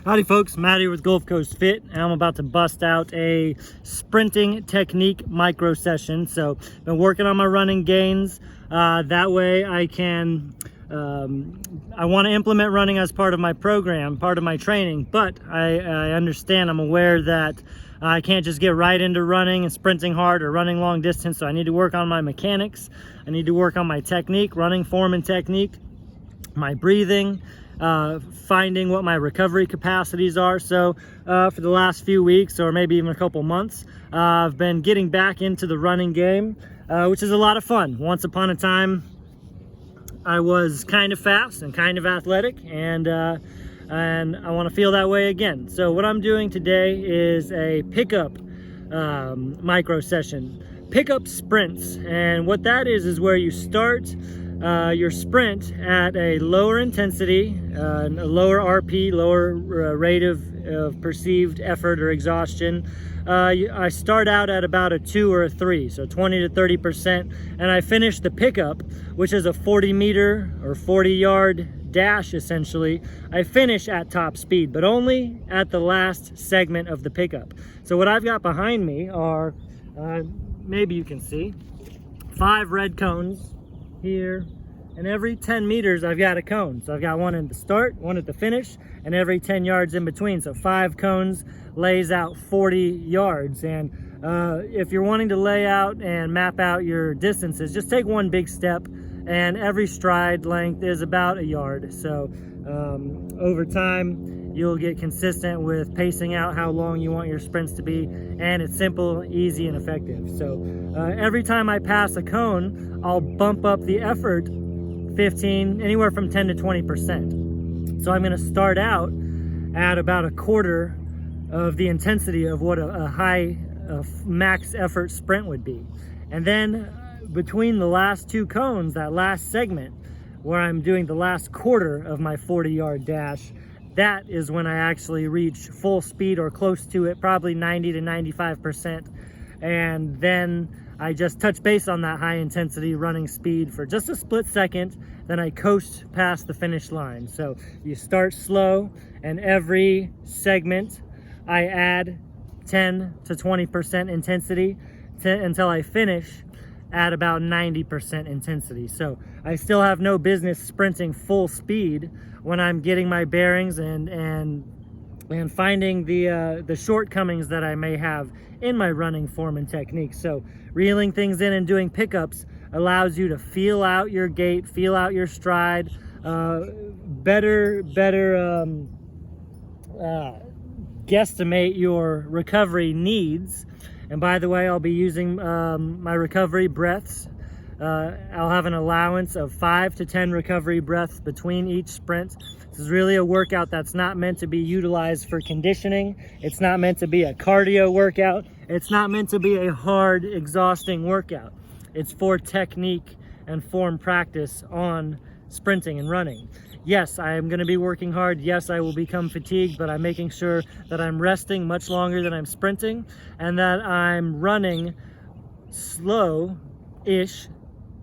Howdy folks, Matty with Gulf Coast Fit, and I'm about to bust out a sprinting technique micro session. So been working on my running gains. That way I can, I want to implement running as part of my program, part of my training, but I understand, I'm aware that I can't just get right into running and sprinting hard or running long distance. So I need to work on my mechanics. I need to work on my technique, running form and technique, my breathing, finding what my recovery capacities are. So for the last few weeks or maybe even a couple months, I've been getting back into the running game, which is a lot of fun. Once upon a time, I was kind of fast and kind of athletic, and I want to feel that way again. So what I'm doing today is a pickup micro session, pickup sprints. And what that is where you start your sprint at a lower intensity, a lower RP, lower rate of perceived effort or exhaustion. I start out at about a 2 or a 3, so 20 to 30%, and I finish the pickup, which is a 40 meter or 40 yard dash essentially. I finish at top speed, but only at the last segment of the pickup. So what I've got behind me are, maybe you can see, 5 red cones here, and every 10 meters I've got a cone. So I've got one at the start, one at the finish, and every 10 yards in between. So 5 cones lays out 40 yards. And if you're wanting to lay out and map out your distances, just take one big step, and every stride length is about a yard. So over time, you'll get consistent with pacing out how long you want your sprints to be, and it's simple, easy, and effective. So every time I pass a cone, I'll bump up the effort 15, anywhere from 10 to 20%. So I'm gonna start out at about a quarter of the intensity of what a high max effort sprint would be. And then between the last 2 cones, that last segment where I'm doing the last quarter of my 40-yard dash, that is when I actually reach full speed or close to it, probably 90 to 95%. And then I just touch base on that high intensity running speed for just a split second, then I coast past the finish line. So you start slow, and every segment I add 10 to 20% intensity until I finish at about 90% intensity. So I still have no business sprinting full speed when I'm getting my bearings and finding the shortcomings that I may have in my running form and technique. So reeling things in and doing pickups allows you to feel out your gait, feel out your stride, better guesstimate your recovery needs. And by the way, I'll be using my recovery breaths. I'll have an allowance of 5 to 10 recovery breaths between each sprint. This is really a workout that's not meant to be utilized for conditioning. It's not meant to be a cardio workout. It's not meant to be a hard, exhausting workout. It's for technique and form practice on sprinting and running. Yes, I am going to be working hard. Yes, I will become fatigued, but I'm making sure that I'm resting much longer than I'm sprinting, and that I'm running slow-ish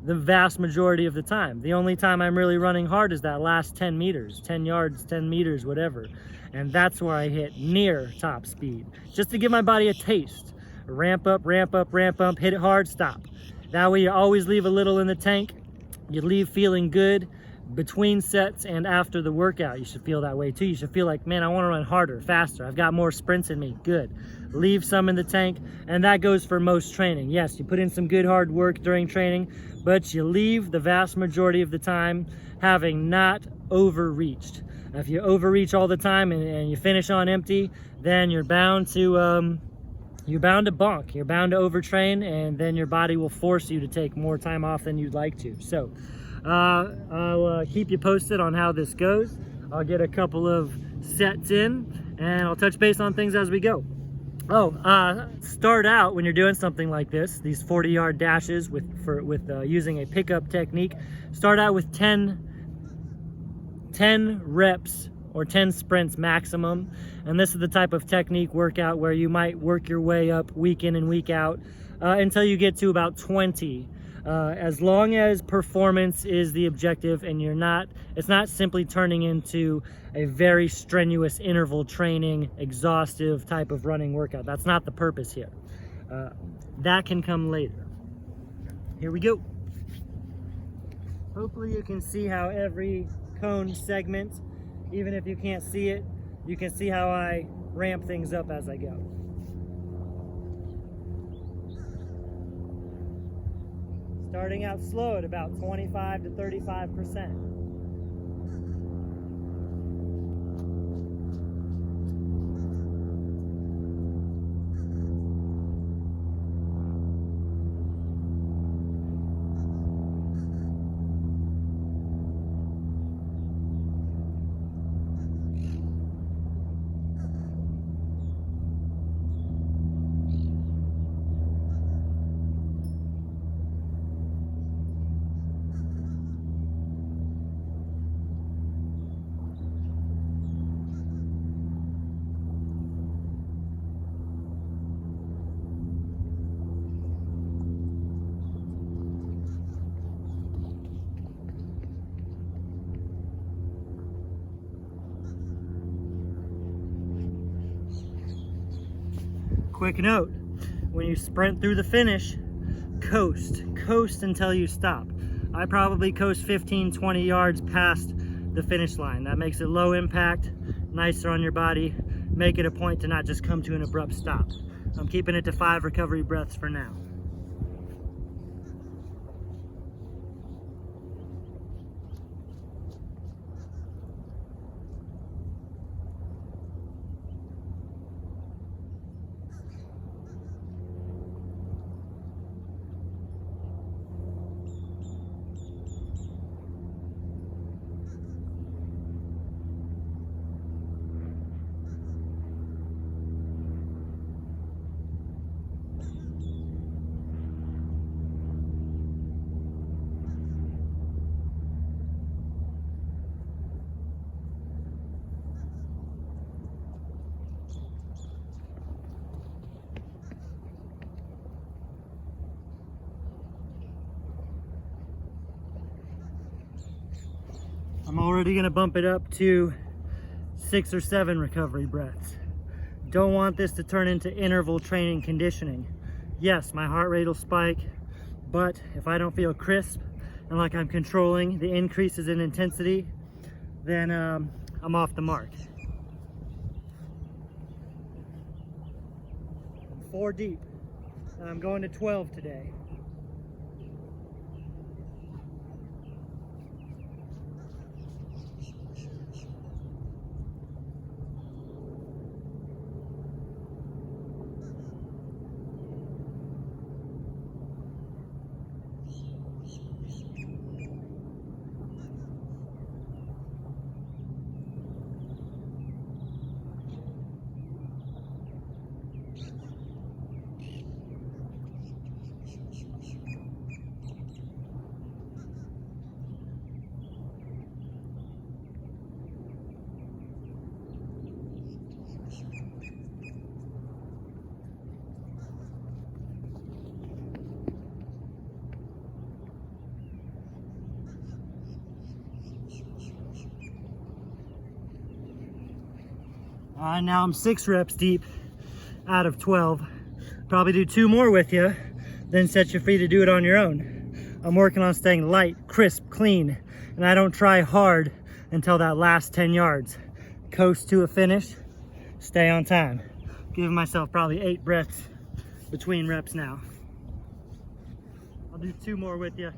the vast majority of the time. The only time I'm really running hard is that last 10 meters, 10 yards, 10 meters, whatever. And that's where I hit near top speed, just to give my body a taste. Ramp up, ramp up, ramp up, hit it hard, stop. That way you always leave a little in the tank. You leave feeling good between sets and after the workout. You should feel that way too. You should feel like, man, I want to run harder, faster. I've got more sprints in me. Good. Leave some in the tank, and that goes for most training. Yes, you put in some good hard work during training, but you leave the vast majority of the time having not overreached. If you overreach all the time and you finish on empty, then you're bound to bonk. You're bound to overtrain, and then your body will force you to take more time off than you'd like to. So I'll keep you posted on how this goes. I'll get a couple of sets in, and I'll touch base on things as we go. Start out when you're doing something like this, these 40-yard dashes with using a pickup technique. Start out with 10 reps or 10 sprints maximum. And this is the type of technique workout where you might work your way up week in and week out until you get to about 20 As long as performance is the objective and it's not simply turning into a very strenuous interval training, exhaustive type of running workout. That's not the purpose here. That can come later. Here we go. Hopefully you can see how every cone segment, even if you can't see it, you can see how I ramp things up as I go. Starting out slow at about 25 to 35%. Quick note, when you sprint through the finish, coast until you stop. I probably coast 15, 20 yards past the finish line. That makes it low impact, nicer on your body. Make it a point to not just come to an abrupt stop. I'm keeping it to 5 recovery breaths for now. I'm already gonna bump it up to 6 or 7 recovery breaths. Don't want this to turn into interval training conditioning. Yes, my heart rate will spike, but if I don't feel crisp and like I'm controlling the increases in intensity, then I'm off the mark. I'm 4 deep, and I'm going to 12 today. Now I'm 6 reps deep out of 12. Probably do 2 more with you, then set you free to do it on your own. I'm working on staying light, crisp, clean, and I don't try hard until that last 10 yards. Coast to a finish, stay on time. Giving myself probably 8 breaths between reps now. I'll do 2 more with you.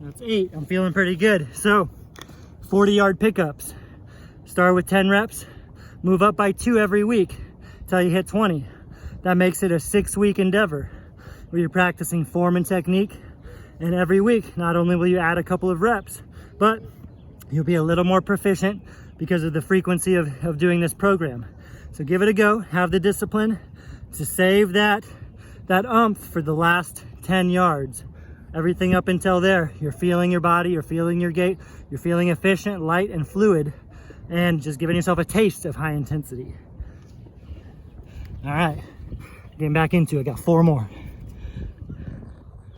That's 8. I'm feeling pretty good. So 40-yard pickups. Start with 10 reps, move up by 2 every week until you hit 20. That makes it a 6-week endeavor where you're practicing form and technique. And every week, not only will you add a couple of reps, but you'll be a little more proficient because of the frequency of doing this program. So give it a go. Have the discipline to save that oomph for the last 10 yards. Everything up until there, you're feeling your body, you're feeling your gait, you're feeling efficient, light, and fluid, and just giving yourself a taste of high intensity. All right, getting back into it. Got 4 more.